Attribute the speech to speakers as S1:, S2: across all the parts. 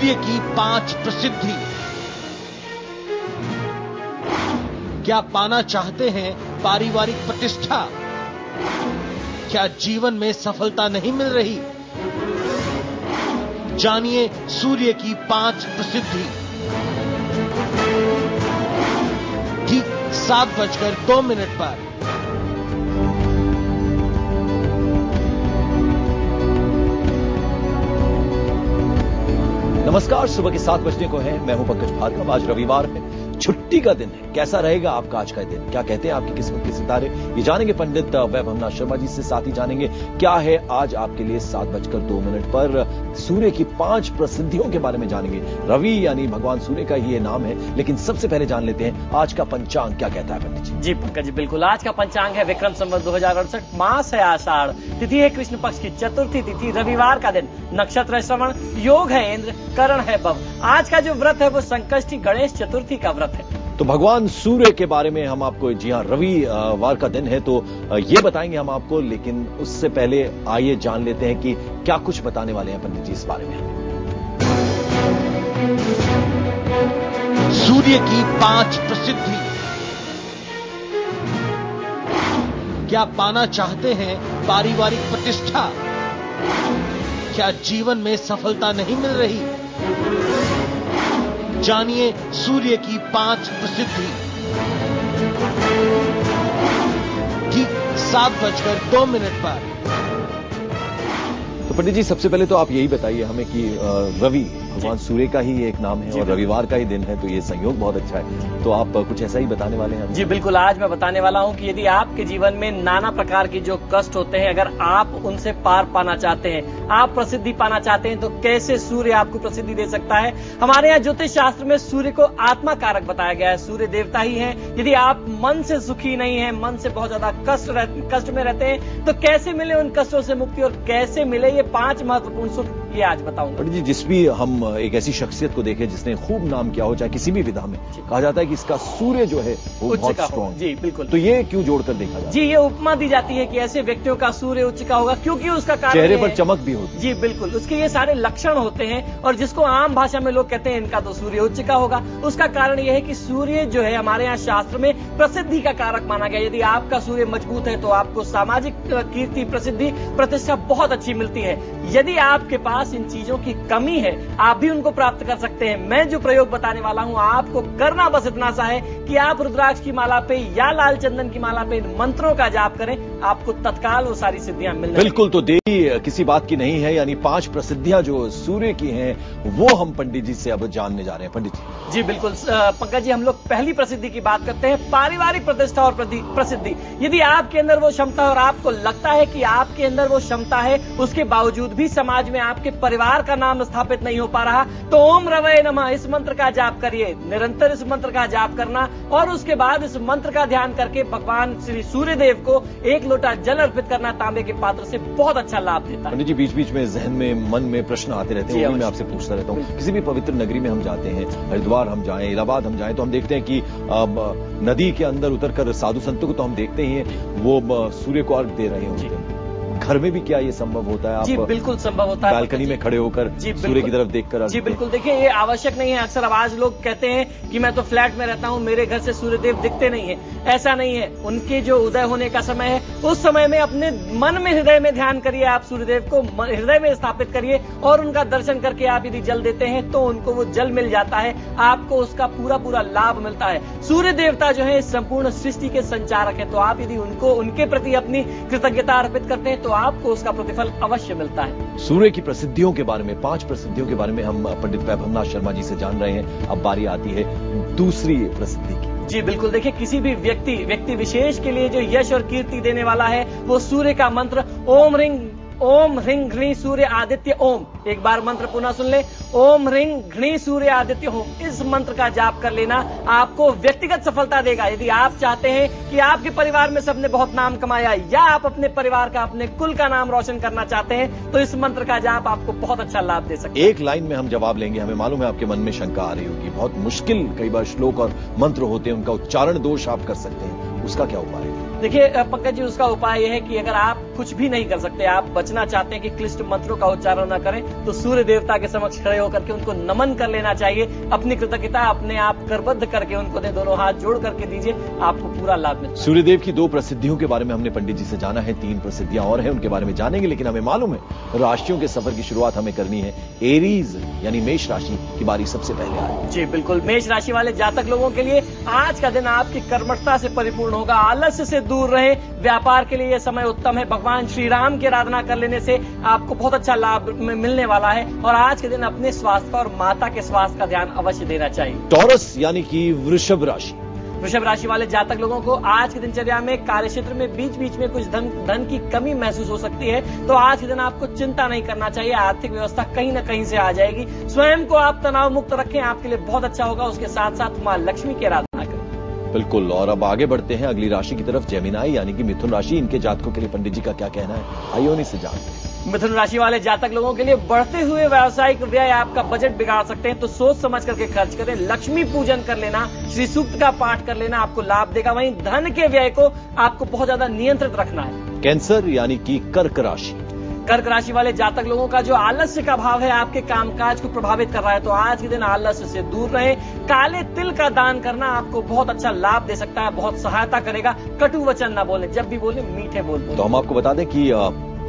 S1: सूर्य की 5 प्रसिद्धि। क्या पाना चाहते हैं पारिवारिक प्रतिष्ठा? क्या जीवन में सफलता नहीं मिल रही? जानिए सूर्य की 5 प्रसिद्धि। ठीक 7:02 पर।
S2: नमस्कार, सुबह के 7 बजने को है। मैं हूं पंकज भार्गव। आज रविवार है, छुट्टी का दिन है। कैसा रहेगा आपका आज का दिन? क्या कहते हैं आपकी किस्मत के सितारे? ये जानेंगे पंडित वैभवनाथ शर्मा जी से। साथ ही जानेंगे क्या है आज आपके लिए 7:02 पर सूर्य की 5 प्रसिद्धियों के बारे में जानेंगे। रवि यानी भगवान सूर्य का ही ये नाम है, लेकिन सबसे पहले जान लेते हैं आज का पंचांग क्या कहता है पंडित जी।
S3: जी पंकज जी, बिल्कुल। आज का पंचांग है विक्रम संवत 2068, मास है आषाढ़, तिथि है कृष्ण पक्ष की चतुर्थी तिथि, रविवार का दिन, नक्षत्र है श्रवण, योग है इंद्र, करण है भव। आज का जो व्रत है वो संकष्टी गणेश चतुर्थी का व्रत है।
S2: तो भगवान सूर्य के बारे में हम आपको, जी हाँ, रविवार का दिन है तो ये बताएंगे हम आपको, लेकिन उससे पहले आइए जान लेते हैं कि क्या कुछ बताने वाले हैं पंडित जी इस बारे में।
S1: सूर्य की 5 प्रसिद्धि। क्या पाना चाहते हैं पारिवारिक प्रतिष्ठा? क्या जीवन में सफलता नहीं मिल रही? जानिए सूर्य की 5 प्रसिद्धि। ठीक 7:02 पर।
S2: तो पंडित जी, सबसे पहले तो आप यही बताइए हमें कि रवि भगवान सूर्य का ही एक नाम है और रविवार का ही दिन है, तो ये संयोग बहुत अच्छा है। तो आप कुछ ऐसा ही बताने वाले हैं?
S3: जी बिल्कुल। आज मैं बताने वाला हूं कि यदि आपके जीवन में नाना प्रकार के जो कष्ट होते हैं, अगर आप उनसे पार पाना चाहते हैं, आप प्रसिद्धि पाना चाहते हैं, तो कैसे सूर्य आपको प्रसिद्धि दे सकता है। हमारे यहाँ ज्योतिष शास्त्र में सूर्य को आत्मा कारक बताया गया है। सूर्य देवता ही है। यदि आप मन से सुखी नहीं है, मन से बहुत ज्यादा कष्ट में रहते हैं, तो कैसे मिले उन कष्टों से मुक्ति और कैसे मिले ये 5 महत्वपूर्ण सुख, ये आज बताऊंगा।
S2: पंडित जी, जिस भी हम एक ऐसी शख्सियत को देखें जिसने खूब नाम किया हो, चाहे किसी भी विधा में, कहा जाता है कि इसका सूर्य जो है वो बहुत स्ट्रॉन्ग।
S3: जी बिल्कुल।
S2: तो ये क्यों जोड़कर देखा जाता है?
S3: जी, ये उपमा दी जाती है कि ऐसे व्यक्तियों का सूर्य उच्च का होगा क्योंकि उसका कारण
S2: चेहरे पर चमक भी होती है।
S3: जी बिल्कुल, उसके ये सारे लक्षण होते हैं और जिसको आम भाषा में लोग कहते हैं इनका तो सूर्य उच्च का होगा। उसका कारण यह है कि सूर्य जो है हमारे यहाँ शास्त्र में प्रसिद्धि का कारक माना गया। यदि आपका सूर्य मजबूत है तो आपको सामाजिक कीर्ति, प्रसिद्धि, प्रतिष्ठा बहुत अच्छी मिलती है। यदि आपके पास इन चीजों की कमी है, आप भी उनको प्राप्त कर सकते हैं। मैं जो प्रयोग बताने वाला हूं, आपको करना बस इतना सा है कि आप रुद्राक्ष की माला पे या लाल चंदन की माला पे इन मंत्रों का जाप करें, आपको तत्काल वो सारी सिद्धियां मिलने
S2: बिल्कुल। तो देरी किसी बात की नहीं है, यानी 5 प्रसिद्धियां जो सूर्य की हैं वो हम पंडित जी से अब जानने जा रहे हैं। पंडित जी।
S3: जी बिल्कुल पंकज जी, हम लोग पहली प्रसिद्धि की बात करते हैं, पारिवारिक प्रतिष्ठा और प्रसिद्धि। यदि आपके अंदर वो क्षमता है और आपको लगता है कि आपके अंदर वो क्षमता है, उसके बावजूद भी समाज में आपके परिवार का नाम स्थापित नहीं हो पा रहा, तो ओम रवये नमः इस मंत्र का जाप करिए। निरंतर इस मंत्र का जाप करना और उसके बाद इस मंत्र का ध्यान करके भगवान श्री सूर्य देव को 1 लोटा जल अर्पित करना तांबे के पात्र से बहुत अच्छा लाभ देता है।
S2: पंडित जी, बीच बीच में जहन में, मन में प्रश्न आते रहते हैं, मैं आपसे पूछता रहता हूँ। किसी भी पवित्र नगरी में हम जाते हैं, हरिद्वार हम जाएं, इलाहाबाद हम जाएं, तो हम देखते हैं कि नदी के अंदर उतरकर साधु संतों को तो हम देखते ही हैं वो सूर्य को अर्घ दे रहे होते हैं। घर में भी क्या ये संभव होता है? आप
S3: जी बिल्कुल संभव होता है।
S2: बालकनी में खड़े होकर सूर्य की तरफ देखकर?
S3: जी बिल्कुल। देखिए, ये आवश्यक नहीं है। अक्सर आवाज लोग कहते हैं कि मैं तो फ्लैट में रहता हूं, मेरे घर से सूर्यदेव दिखते नहीं है। ऐसा नहीं है। उनके जो उदय होने का समय है, उस समय में अपने मन में, हृदय में ध्यान करिए। आप सूर्यदेव को हृदय में स्थापित करिए और उनका दर्शन करके आप यदि जल देते हैं तो उनको वो जल मिल जाता है, आपको उसका पूरा लाभ मिलता है। सूर्य देवता जो है संपूर्ण सृष्टि के संचारक है, तो आप यदि उनको, उनके प्रति अपनी कृतज्ञता अर्पित करते हैं तो आपको उसका प्रतिफल अवश्य मिलता है।
S2: सूर्य की प्रसिद्धियों के बारे में, 5 प्रसिद्धियों के बारे में हम पंडित वैभवनाथ शर्मा जी से जान रहे हैं। अब बारी आती है दूसरी प्रसिद्धि की।
S3: जी बिल्कुल। देखिए, किसी भी व्यक्ति विशेष के लिए जो यश और कीर्ति देने वाला है वो सूर्य का मंत्र ओम ह्रीं घ्री सूर्य आदित्य ओम। एक बार मंत्र पुनः सुन ले, ओम ह्रीं घ्री सूर्य आदित्य ओम। इस मंत्र का जाप कर लेना आपको व्यक्तिगत सफलता देगा। यदि आप चाहते हैं कि आपके परिवार में सबने बहुत नाम कमाया या आप अपने परिवार का, अपने कुल का नाम रोशन करना चाहते हैं, तो इस मंत्र का जाप आपको बहुत अच्छा लाभ दे सकता है।
S2: एक लाइन में हम जवाब लेंगे। हमें मालूम है आपके मन में शंका आ रही होगी, बहुत मुश्किल कई बार श्लोक और मंत्र होते हैं, उनका उच्चारण दोष आप कर सकते हैं, उसका क्या उपाय है?
S3: देखिए पंकज जी, उसका उपाय यह है कि अगर आप कुछ भी नहीं कर सकते। आप बचना चाहते हैं कि क्लिष्ट मंत्रों का उच्चारण न करें तो सूर्य देवता के समक्ष खड़े होकर के उनको नमन कर लेना चाहिए। अपनी कृतज्ञता अपने आप करबद्ध करके उनको दे, दोनों हाथ जोड़ करके दीजिए, आपको पूरा लाभ मिलेगा।
S2: सूर्यदेव की 2 प्रसिद्धियों के बारे में हमने पंडित जी से जाना है, 3 प्रसिद्धियां और हैं, उनके बारे में जानेंगे। लेकिन हमें मालूम है राशियों के सफर की शुरुआत हमें करनी है। एरीज यानी मेष राशि की बारी सबसे पहले आए।
S3: जी बिल्कुल, मेष राशि वाले जातक लोगों के लिए आज का दिन आपकी कर्मठता से परिपूर्ण होगा। आलस्य से दूर रहे, व्यापार के लिए यह समय उत्तम है। भगवान श्री राम की आराधना कर लेने से आपको बहुत अच्छा लाभ मिलने वाला है। और आज के दिन अपने स्वास्थ्य का और माता के स्वास्थ्य का ध्यान अवश्य देना चाहिए।
S2: टॉरस यानी कि वृषभ राशि।
S3: वृषभ राशि वाले जातक लोगों को आज की दिनचर्या में कार्य क्षेत्र में बीच बीच में कुछ धन की कमी महसूस हो सकती है, तो आज के दिन आपको चिंता नहीं करना चाहिए। आर्थिक व्यवस्था कहीं न कहीं से आ जाएगी। स्वयं को आप तनाव मुक्त रखें, आपके लिए बहुत अच्छा होगा। उसके साथ साथ मां लक्ष्मी की आराधना करें।
S2: बिल्कुल। और अब आगे बढ़ते हैं अगली राशि की तरफ, जेमिनाई यानी कि मिथुन राशि। इनके जातकों के लिए पंडित जी का क्या कहना है, आइए उन्हीं से जानते हैं।
S3: मिथुन राशि वाले जातक लोगों के लिए बढ़ते हुए व्यावसायिक व्यय आपका बजट बिगाड़ सकते हैं, तो सोच समझ करके खर्च करें। लक्ष्मी पूजन कर लेना, श्री सूक्त का पाठ कर लेना आपको लाभ देगा। वहीं धन के व्यय को आपको बहुत ज्यादा नियंत्रित रखना है।
S2: कैंसर यानी कि कर्क राशि।
S3: कर्क राशि वाले जातक लोगों का जो आलस्य का भाव है आपके कामकाज को प्रभावित कर रहा है, तो आज के दिन आलस्य से दूर रहें। काले तिल का दान करना आपको बहुत अच्छा लाभ दे सकता है, बहुत सहायता करेगा। कटु वचन ना बोलें, जब भी बोलें मीठे बोल।
S2: तो हम आपको बता दें कि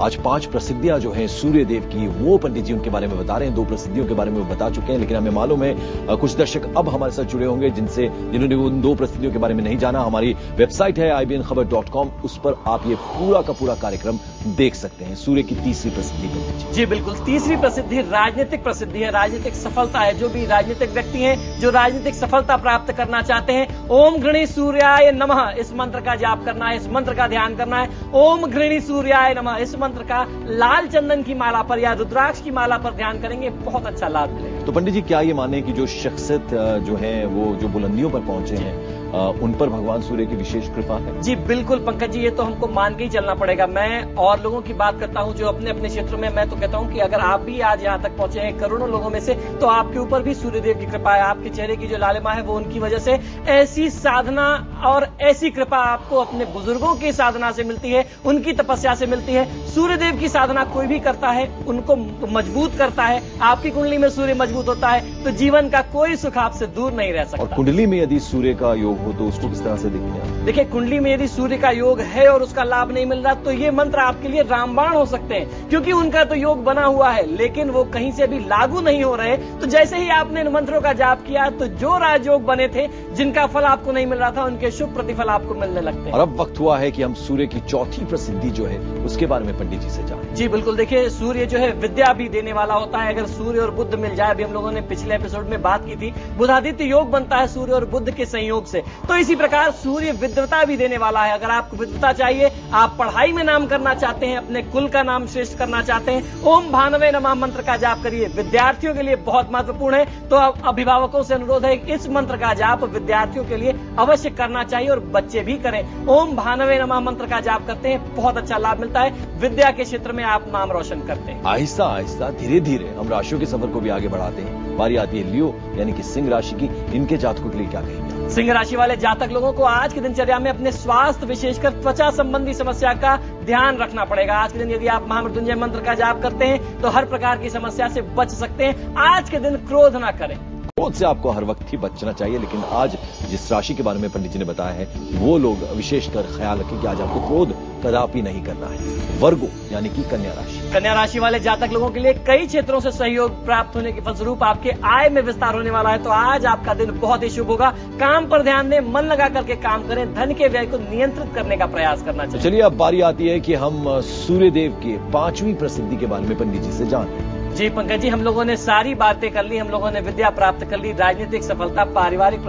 S2: आज 5 प्रसिद्धियां जो हैं सूर्यदेव की, वो पंडित जी उनके बारे में बता रहे हैं। 2 प्रसिद्धियों के बारे में वो बता चुके हैं, लेकिन हमें मालूम है कुछ दर्शक अब हमारे साथ जुड़े होंगे जिन्होंने उन 2 प्रसिद्धियों के बारे में नहीं जाना। हमारी वेबसाइट है ibnkhabar.com, उस पर आप ये पूरा का पूरा कार्यक्रम देख सकते हैं। सूर्य की तीसरी प्रसिद्धि पंडित जी।
S3: जी बिल्कुल, तीसरी प्रसिद्धि राजनीतिक प्रसिद्धि है, राजनीतिक सफलता है। जो भी राजनीतिक व्यक्ति हैं जो राजनीतिक सफलता प्राप्त करना चाहते हैं, ओम घृणी सूर्याय नमः इस मंत्र का जाप करना है, इस मंत्र का ध्यान करना है। ओम घृणी सूर्याय नमः इस मंत्र का लाल चंदन की माला पर या रुद्राक्ष की माला पर ध्यान करेंगे, बहुत अच्छा लाभ मिलेगा।
S2: तो पंडित जी क्या ये माने कि जो शख्सियत जो है वो जो बुलंदियों पर पहुंचे हैं उन पर भगवान सूर्य की विशेष कृपा है?
S3: जी बिल्कुल पंकज जी, ये तो हमको मान के ही चलना पड़ेगा। मैं और लोगों की बात करता हूं जो अपने अपने क्षेत्र में, मैं तो कहता हूं कि अगर आप भी आज यहां तक पहुंचे हैं करोड़ों लोगों में से, तो आपके ऊपर भी सूर्यदेव की कृपा है। आपके चेहरे की जो लालिमा है वो उनकी वजह से, ऐसी साधना और ऐसी कृपा आपको अपने बुजुर्गों की साधना से मिलती है, उनकी तपस्या से मिलती है। सूर्यदेव की साधना कोई भी करता है, उनको मजबूत करता है। आपकी कुंडली में सूर्य मजबूत होता है तो जीवन का कोई सुख आपसे दूर नहीं रह सकता।
S2: और कुंडली में यदि सूर्य का योग हो तो उसको किस तरह से देखते हैं?
S3: देखिए, कुंडली में यदि सूर्य का योग है और उसका लाभ नहीं मिल रहा, तो ये मंत्र आपके लिए रामबाण हो सकते हैं, क्योंकि उनका तो योग बना हुआ है लेकिन वो कहीं से भी लागू नहीं हो रहे। तो जैसे ही आपने इन मंत्रों का जाप किया, तो जो राजयोग बने थे जिनका फल आपको नहीं मिल रहा था, उनके शुभ प्रतिफल आपको मिलने लगते हैं।
S2: और अब वक्त हुआ है कि हम सूर्य की चौथी प्रसिद्धि जो है उसके बारे में पंडित जी से जानें।
S3: जी बिल्कुल, देखिए सूर्य जो है विद्या भी देने वाला होता है। अगर सूर्य और बुध मिल जाए, अभी हम लोगों ने पिछले एपिसोड में बात की थी, बुधादित्य योग बनता है सूर्य और बुध के संयोग से। तो इसी प्रकार सूर्य विद्वता भी देने वाला है। अगर आपको विद्वता चाहिए, आप पढ़ाई में नाम करना चाहते हैं, अपने कुल का नाम श्रेष्ठ करना चाहते हैं, ओम भानवे नमः मंत्र का जाप करिए। विद्यार्थियों के लिए बहुत महत्वपूर्ण है, तो अभिभावकों से अनुरोध है कि इस मंत्र का जाप विद्यार्थियों के लिए अवश्य करना चाहिए और बच्चे भी करें। ओम भानवे नमः मंत्र का जाप करते हैं, बहुत अच्छा लाभ मिलता है। विद्या के क्षेत्र में आप नाम रोशन करते हैं।
S2: आहिस्ता आहिस्ता धीरे धीरे हम राशियों के सफर को भी आगे बढ़ाते हैं। बारी आती है लियो यानी कि सिंह राशि की। इनके जातकों के लिए क्या कहेंगे?
S3: सिंह राशि वाले जातक लोगों को आज की दिनचर्या में अपने स्वास्थ्य, विशेषकर त्वचा संबंधी समस्या का ध्यान रखना पड़ेगा। आज के दिन यदि आप महामृत्युंजय मंत्र का जाप करते हैं तो हर प्रकार की समस्या से बच सकते हैं। आज के दिन क्रोध ना करें।
S2: क्रोध से आपको हर वक्त ही बचना चाहिए, लेकिन आज जिस राशि के बारे में पंडित जी ने बताया है वो लोग विशेषकर ख्याल रखें कि आज आपको क्रोध कदापि नहीं करना है। वर्गो यानी कि कन्या राशि।
S3: कन्या राशि वाले जातक लोगों के लिए कई क्षेत्रों से सहयोग प्राप्त होने के फलस्वरूप आपके आय में विस्तार होने वाला है, तो आज आपका दिन बहुत ही शुभ होगा। काम पर ध्यान दें, मन लगा करके काम करें, धन के व्यय को नियंत्रित करने का प्रयास करना चाहिए।
S2: चलिए अब बारी आती है कि हम सूर्यदेव के 5वीं प्रसिद्धि के बारे में पंडित जी से जानें।
S3: जी पंकज जी, हम लोगों ने सारी बातें कर ली। हम लोगों ने विद्या प्राप्त कर ली, राजनीतिक सफलता, पारिवारिक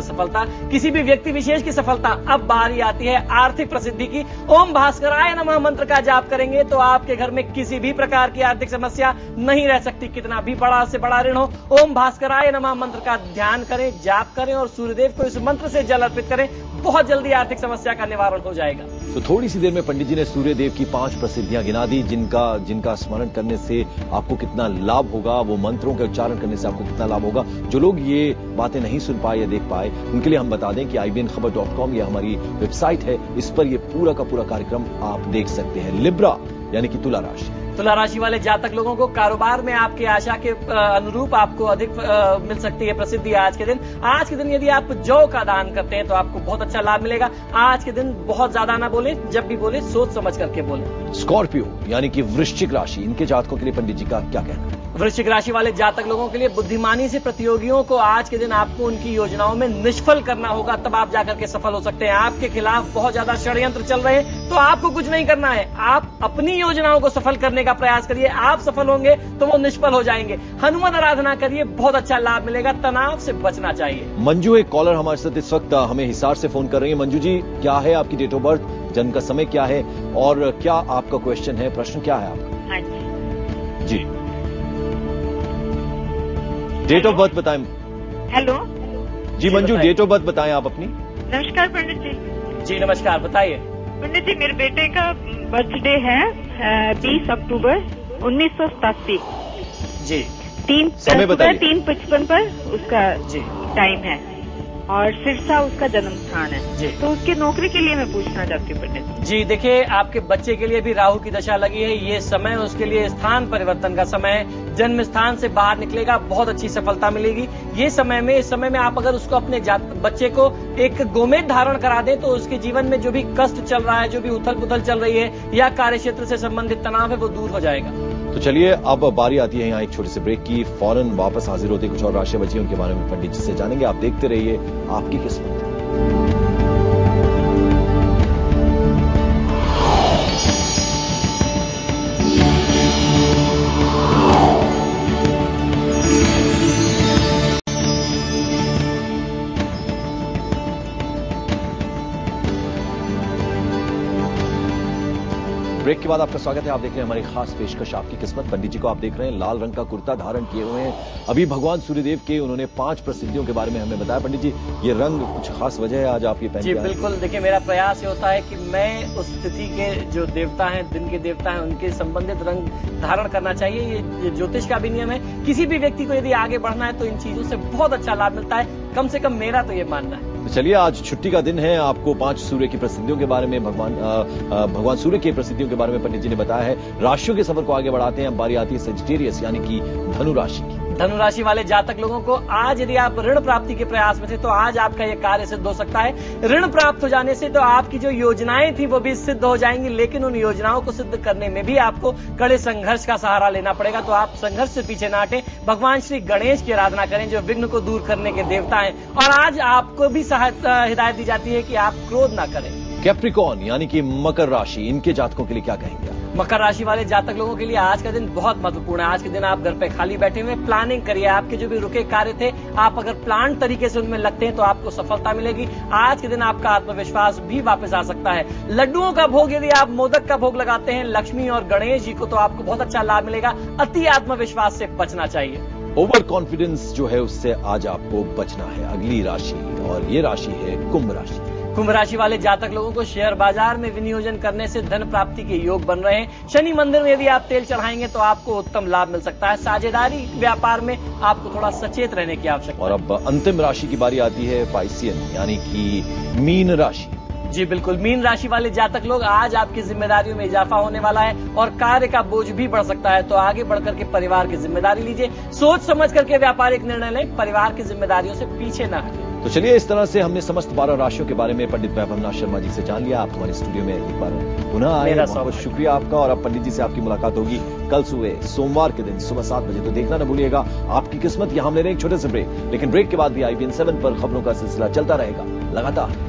S3: सफलता, किसी भी व्यक्ति विशेष की सफलता। अब बारी आती है आर्थिक प्रसिद्धि की। ओम भास्कराय नमः मंत्र का जाप करेंगे तो आपके घर में किसी भी प्रकार की आर्थिक समस्या नहीं रह सकती, कितना भी बड़ा से बड़ा ऋण हो। ओम भास्कराय नमः मंत्र का ध्यान करें, जाप करें और सूर्यदेव को इस मंत्र से जल अर्पित करें। बहुत जल्दी आर्थिक समस्या का निवारण हो जाएगा।
S2: तो थोड़ी सी देर में पंडित जी ने सूर्य देव की 5 प्रसिद्धियां गिना दी, जिनका स्मरण करने से आपको कितना लाभ होगा, वो मंत्रों के उच्चारण करने से आपको कितना लाभ होगा। जो लोग ये बातें नहीं सुन पाए या देख पाए, उनके लिए हम बता दें कि IBNखबर.com ये हमारी वेबसाइट है, इस पर ये पूरा का पूरा कार्यक्रम आप देख सकते हैं। लिब्रा यानी कि तुला राशि,
S3: तुला राशि वाले जातक लोगों को कारोबार में आपकी आशा के अनुरूप आपको अधिक मिल सकती है प्रसिद्धि आज के दिन। आज के दिन यदि आप जौ का दान करते हैं तो आपको बहुत अच्छा लाभ मिलेगा। आज के दिन बहुत ज्यादा ना बोले, जब भी बोले सोच समझ करके बोले।
S2: स्कॉर्पियो यानी कि वृश्चिक राशि, इनके जातकों के लिए पंडित जी का क्या कहना है?
S3: वृश्चिक राशि वाले जातक लोगों के लिए बुद्धिमानी से प्रतियोगियों को आज के दिन आपको उनकी योजनाओं में निष्फल करना होगा, तब आप जाकर के सफल हो सकते हैं। आपके खिलाफ बहुत ज्यादा षड्यंत्र चल रहे हैं, तो आपको कुछ नहीं करना है, आप अपनी योजनाओं को सफल करने का प्रयास करिए। आप सफल होंगे तो वो निष्फल हो जाएंगे। हनुमान आराधना करिए, बहुत अच्छा लाभ मिलेगा। तनाव से बचना चाहिए।
S2: मंजू, एक कॉलर हमारे साथ इस वक्त हमें हिसार से फोन कर रही है। मंजू जी, क्या है आपकी डेट ऑफ बर्थ, जन्म का समय क्या है और क्या आपका क्वेश्चन है, प्रश्न क्या है आपका?
S4: हाँ
S2: जी, डेट ऑफ बर्थ बताएं।
S4: हेलो
S2: जी मंजू, डेट ऑफ बर्थ बताएं आप अपनी।
S4: नमस्कार पंडित जी।
S3: जी नमस्कार, बताइए।
S4: पंडित जी, मेरे बेटे का बर्थडे है 20 अक्टूबर 1987।
S3: जी,
S4: 3:55 पर उसका
S3: जी
S4: टाइम है और सिरसा उसका जन्म स्थान है।
S3: जी,
S4: तो उसकी नौकरी के लिए मैं पूछना चाहती हूँ पंडित
S3: जी। देखिए, आपके बच्चे के लिए भी राहु की दशा लगी है। ये समय उसके लिए स्थान परिवर्तन का समय है। जन्म स्थान से बाहर निकलेगा, बहुत अच्छी सफलता मिलेगी। इस समय में आप अगर उसको अपने बच्चे को एक गोमेद धारण करा दें तो उसके जीवन में जो भी कष्ट चल रहा है, जो भी उथल पुथल चल रही है या कार्य क्षेत्र से संबंधित तनाव है, वो दूर हो जाएगा।
S2: तो चलिए, अब बारी आती है यहाँ एक छोटे से ब्रेक की। फौरन वापस हाजिर होते कुछ और राशियां बची, उनके बारे में पंडित जी से जानेंगे। आप देखते रहिए आपकी किस्मत। ब्रेक के बाद आपका स्वागत है। आप देख रहे हैं हमारी खास पेशकश आपकी किस्मत। पंडित जी को आप देख रहे हैं लाल रंग का कुर्ता धारण किए हुए हैं। अभी भगवान सूर्यदेव के उन्होंने 5 प्रसिद्धियों के बारे में हमें बताया। पंडित जी, ये रंग कुछ खास वजह है आज आप ये पहन
S3: जी बिल्कुल। देखिए, मेरा प्रयास ये होता है कि मैं उस तिथि के जो देवता हैं, दिन के देवता हैं, उनके संबंधित रंग धारण करना चाहिए। ये ज्योतिष का भी नियम है। किसी भी व्यक्ति को यदि आगे बढ़ना है तो इन चीजों से बहुत अच्छा लाभ मिलता है, कम से कम मेरा तो ये मानना है।
S2: तो चलिए, आज छुट्टी का दिन है। आपको 5 सूर्य की प्रसिद्धियों के बारे में भगवान सूर्य की प्रसिद्धियों के बारे में पंडित जी ने बताया है। राशियों के सफर को आगे बढ़ाते हैं। अब बारी आती है सेजिटेरियस यानी कि धनु राशि की।
S3: धनु राशि वाले जातक लोगों को आज यदि आप ऋण प्राप्ति के प्रयास में थे तो आज आपका यह कार्य सिद्ध हो सकता है। ऋण प्राप्त हो जाने से तो आपकी जो योजनाएं थी वो भी सिद्ध हो जाएंगी, लेकिन उन योजनाओं को सिद्ध करने में भी आपको कड़े संघर्ष का सहारा लेना पड़ेगा। तो आप संघर्ष से पीछे ना हटें, भगवान श्री गणेश की आराधना करें जो विघ्न को दूर करने के देवता हैं। और आज आपको भी हिदायत दी जाती है कि आप क्रोध ना करें।
S2: कैप्रिकॉर्न यानी कि मकर राशि, इनके जातकों के लिए क्या कहेंगे?
S3: मकर राशि वाले जातक लोगों के लिए आज का दिन बहुत महत्वपूर्ण है। आज के दिन आप घर पे खाली बैठे हुए प्लानिंग करिए। आपके जो भी रुके कार्य थे, आप अगर प्लान तरीके से उनमें लगते हैं तो आपको सफलता मिलेगी। आज के दिन आपका आत्मविश्वास भी वापस आ सकता है। लड्डुओं का भोग, यदि आप मोदक का भोग लगाते हैं लक्ष्मी और गणेश जी को, तो आपको बहुत अच्छा लाभ मिलेगा। अति आत्मविश्वास से बचना चाहिए।
S2: ओवर कॉन्फिडेंस जो है उससे आज आपको बचना है। अगली राशि, और ये राशि है कुंभ राशि।
S3: कुंभ राशि वाले जातक लोगों को शेयर बाजार में विनियोजन करने से धन प्राप्ति के योग बन रहे हैं। शनि मंदिर में यदि आप तेल चढ़ाएंगे तो आपको उत्तम लाभ मिल सकता है। साझेदारी व्यापार में आपको थोड़ा सचेत रहने की आवश्यकता है।
S2: और अब अंतिम राशि की बारी आती है पाइसियन यानी कि मीन राशि।
S3: जी बिल्कुल। मीन राशि वाले जातक लोग, आज आपकी जिम्मेदारियों में इजाफा होने वाला है और कार्य का बोझ भी बढ़ सकता है। तो आगे बढ़कर के परिवार की जिम्मेदारी लीजिए। सोच समझ करके व्यापारिक निर्णय लें, परिवार की जिम्मेदारियों से पीछे न हटें।
S2: तो चलिए, इस तरह से हमने समस्त 12 राशियों के बारे में पंडित वैभवनाथ शर्मा जी से जान लिया। आप हमारे स्टूडियो में एक बार पुनः आए, बहुत शुक्रिया आपका। और अब पंडित जी से आपकी मुलाकात होगी कल सुबह सोमवार के दिन सुबह 7 बजे। तो देखना न भूलिएगा आपकी किस्मत। यहां हम ले रहे हैं एक छोटे से ब्रेक, लेकिन ब्रेक के बाद भी IBN 7 पर खबरों का सिलसिला चलता रहेगा लगातार।